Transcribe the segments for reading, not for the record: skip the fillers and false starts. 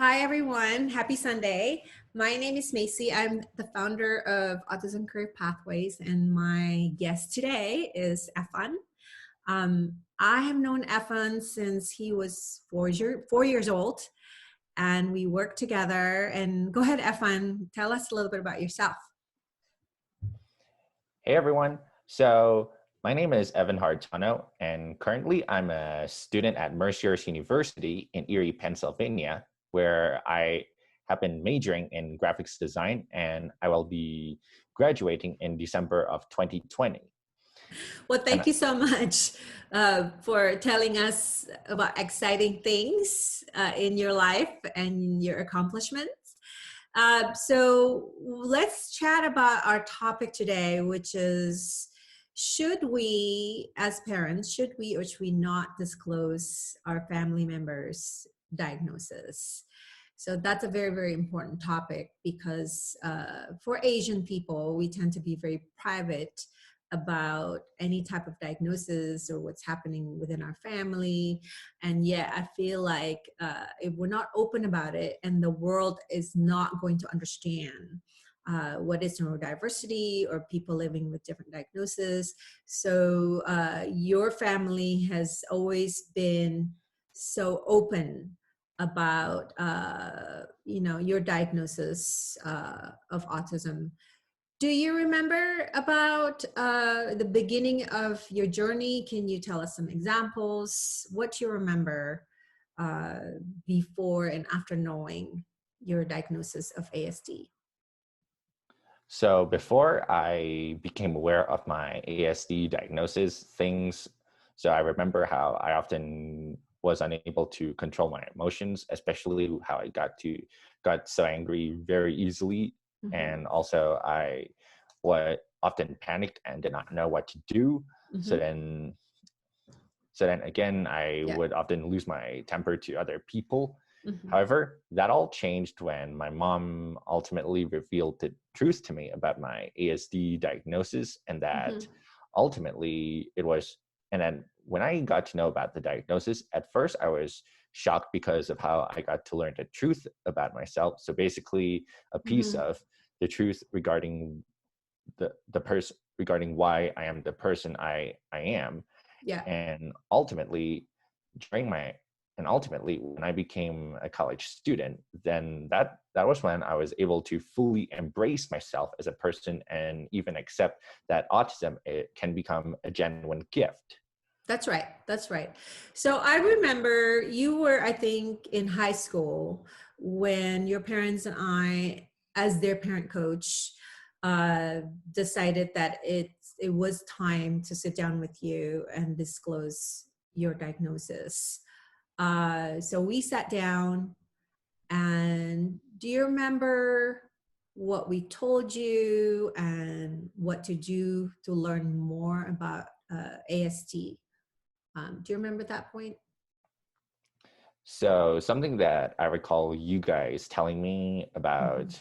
Hi, everyone. Happy Sunday. My name is Macy. I'm the founder of Autism Career Pathways, and my guest today is Efan. I have known Efan since he was 4 years old, and we work together. And go ahead, Efan, tell us a little bit about yourself. Hey everyone. So my name is Evan Hartono, and currently I'm a student at Mercyhurst University in Erie, Pennsylvania, where I have been majoring in graphics design, and I will be graduating in December of 2020. Well, And thank you so much for telling us about exciting things in your life and your accomplishments. So let's chat about our topic today, which is, should we, as parents, should we or should we not disclose our family members' diagnosis? So that's a very, very important topic because for Asian people, we tend to be very private about any type of diagnosis or what's happening within our family. And yet I feel like if we're not open about it, and the world is not going to understand what is neurodiversity or people living with different diagnoses. So your family has always been so open about your diagnosis of autism. Do you remember about the beginning of your journey? Can you tell us some examples? What do you remember before and after knowing your diagnosis of ASD? so before I became aware of my ASD diagnosis, so I remember how I often was unable to control my emotions, especially how I got so angry very easily. Mm-hmm. And also I would often panicked and did not know what to do. Mm-hmm. So then again, I would often lose my temper to other people. However, that all changed when my mom ultimately revealed the truth to me about my ASD diagnosis, and that ultimately and then when I got to know about the diagnosis, at first I was shocked because of how I got to learn the truth about myself. So basically a piece of the truth regarding the person, regarding why I am the person I am. Yeah. And ultimately when I became a college student, then that was when I was able to fully embrace myself as a person and even accept that autism, it can become a genuine gift. That's right. That's right. So I remember you were, I think, in high school when your parents and I, as their parent coach, decided that it was time to sit down with you and disclose your diagnosis. So we sat down, and do you remember what we told you and what to do to learn more about ASD? Do you remember that point? So something that I recall you guys telling me about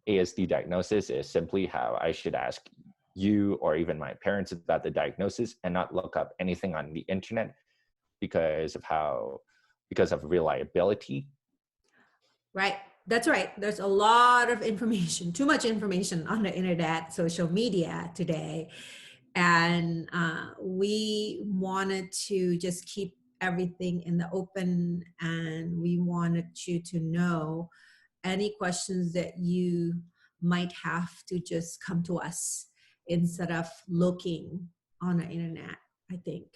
ASD diagnosis is simply how I should ask you or even my parents about the diagnosis and not look up anything on the internet because of reliability. Right. That's right. There's a lot of information, too much information on the internet, social media today. And we wanted to just keep everything in the open, and we wanted you to know any questions that you might have to just come to us instead of looking on the internet. I think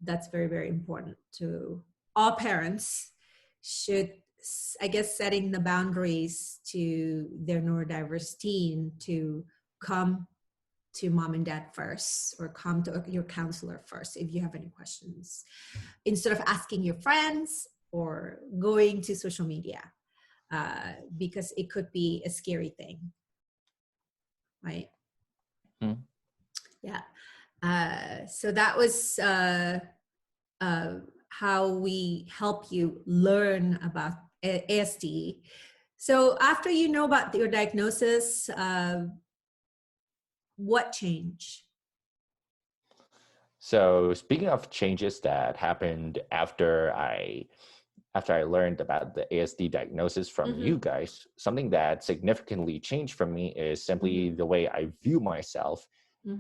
that's very, very important to all parents. Should, I guess, setting the boundaries to their neurodiverse teen to come to mom and dad first, or come to your counselor first if you have any questions, instead of asking your friends or going to social media, because it could be a scary thing, right? Yeah. So that was how we help you learn about ASD. So after you know about your diagnosis, what changed? So speaking of changes that happened after I after I learned about the ASD diagnosis from you guys, something that significantly changed for me is simply the way I view myself.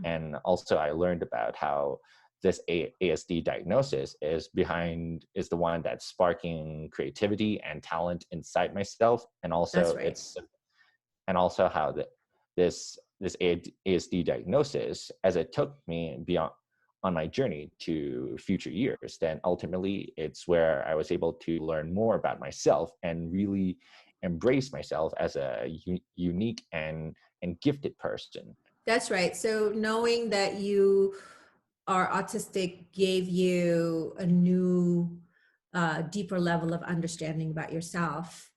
And also I learned about how this ASD diagnosis is the one that's sparking creativity and talent inside myself. And also how this ASD diagnosis, as it took me beyond on my journey to future years, then ultimately it's where I was able to learn more about myself and really embrace myself as a unique and gifted person. That's right. So knowing that you are autistic gave you a new, deeper level of understanding about yourself,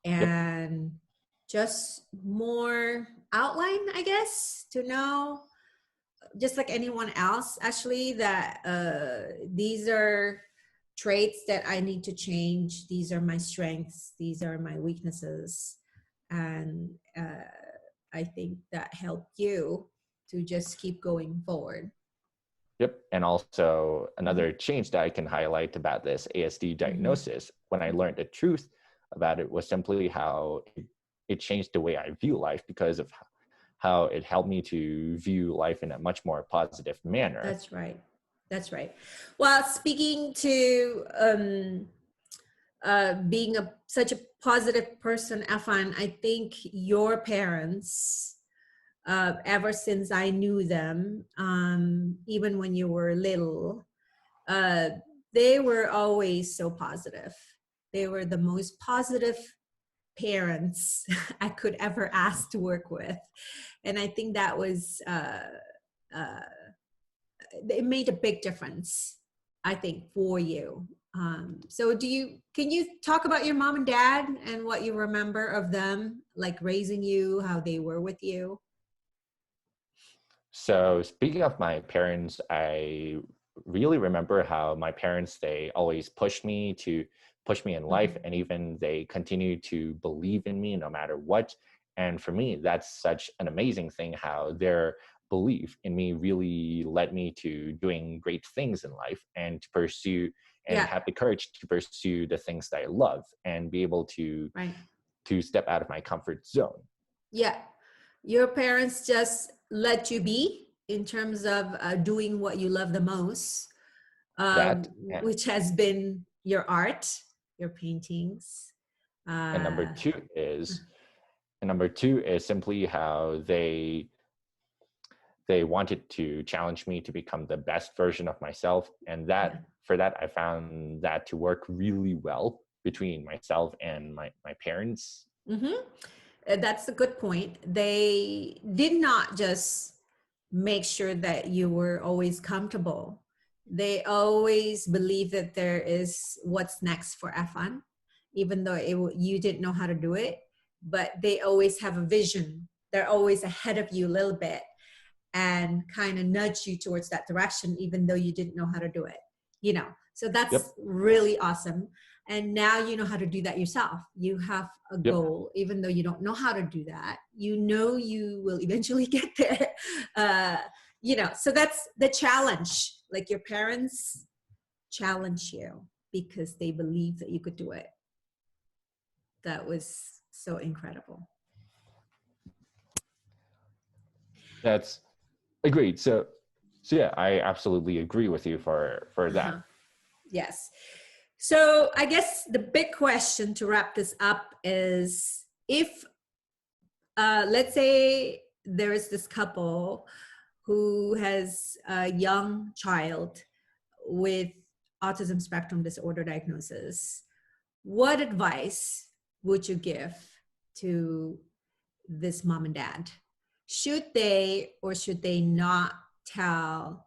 Yep. and just more outline, I guess, to know, just like anyone else, actually, that these are traits that I need to change. These are my strengths. These are my weaknesses. And I think that helped you to just keep going forward. Yep. And also another change that I can highlight about this ASD diagnosis, when I learned the truth about it, was simply how it changed the way I view life, because of how it helped me to view life in a much more positive manner. That's right. That's right. Well, speaking to being such a positive person, Afan, I think your parents, ever since I knew them, even when you were little, they were always so positive. They were the most positive parents I could ever ask to work with. And I think that was, it made a big difference, I think, for you. So can you talk about your mom and dad and what you remember of them, like raising you, how they were with you? So speaking of my parents, I really remember how my parents, they always pushed me in life, and even they continue to believe in me no matter what. And for me, that's such an amazing thing, how their belief in me really led me to doing great things in life, and to pursue and have the courage to pursue the things that I love, and be able to step out of my comfort zone. Yeah. Your parents just let you be in terms of doing what you love the most, which has been your art, your paintings. And number two is simply how they wanted to challenge me to become the best version of myself. And for that, I found that to work really well between myself and my parents. That's a good point. They did not just make sure that you were always comfortable. They always believe that there is what's next for F1, even though you didn't know how to do it. But they always have a vision. They're always ahead of you a little bit, and kind of nudge you towards that direction, even though you didn't know how to do it, So that's really awesome. And now you know how to do that yourself. You have a goal, even though you don't know how to do that. You will eventually get there. So that's the challenge. Like, your parents challenge you because they believe that you could do it. That was so incredible. That's agreed. So yeah, I absolutely agree with you for that. Yes. So I guess the big question to wrap this up is, if let's say there is this couple who has a young child with autism spectrum disorder diagnosis, what advice would you give to this mom and dad? Should they or should they not tell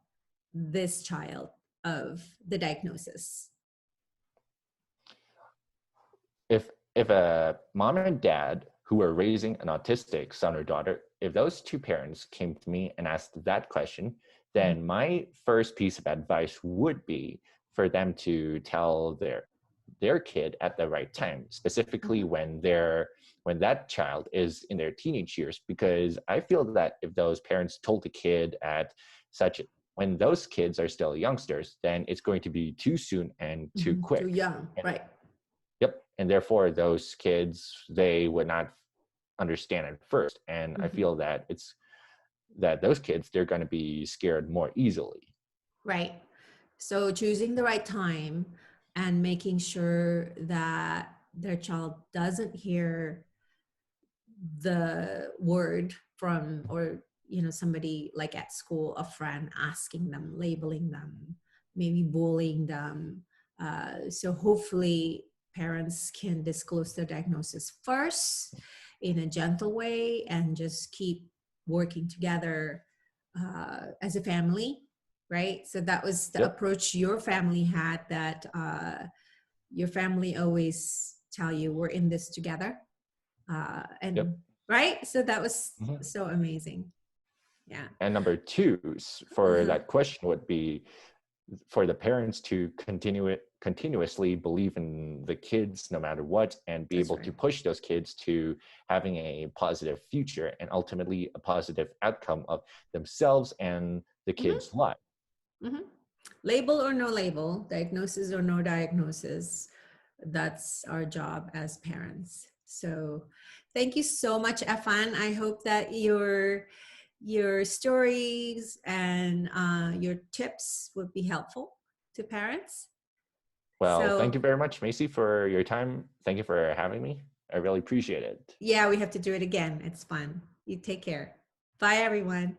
this child of the diagnosis? If a mom and dad who are raising an autistic son or daughter, if those two parents came to me and asked that question, then my first piece of advice would be for them to tell their kid at the right time, specifically when that child is in their teenage years. Because I feel that if those parents told the kid when those kids are still youngsters, then it's going to be too soon and too quick. Too young, right? and therefore those kids, they would not understand at first. And I feel that it's that those kids, they're going to be scared more easily. Right. So choosing the right time and making sure that their child doesn't hear the word from, or somebody like at school, a friend asking them, labeling them, maybe bullying them. So hopefully parents can disclose their diagnosis first in a gentle way and just keep working together as a family, right? So that was the Yep. approach your family had, that your family always tell you, we're in this together. And Yep. right, so that was so amazing. Yeah. And number two for that question would be for the parents to continuously believe in the kids no matter what, and be able to push those kids to having a positive future and ultimately a positive outcome of themselves and the kids' life. Label or no label, diagnosis or no diagnosis, that's our job as parents. So thank you so much, Efan. I hope that your stories and your tips would be helpful to parents. Well, thank you very much, Macy, for your time. Thank you for having me. I really appreciate it. Yeah, we have to do it again. It's fun. You take care. Bye, everyone.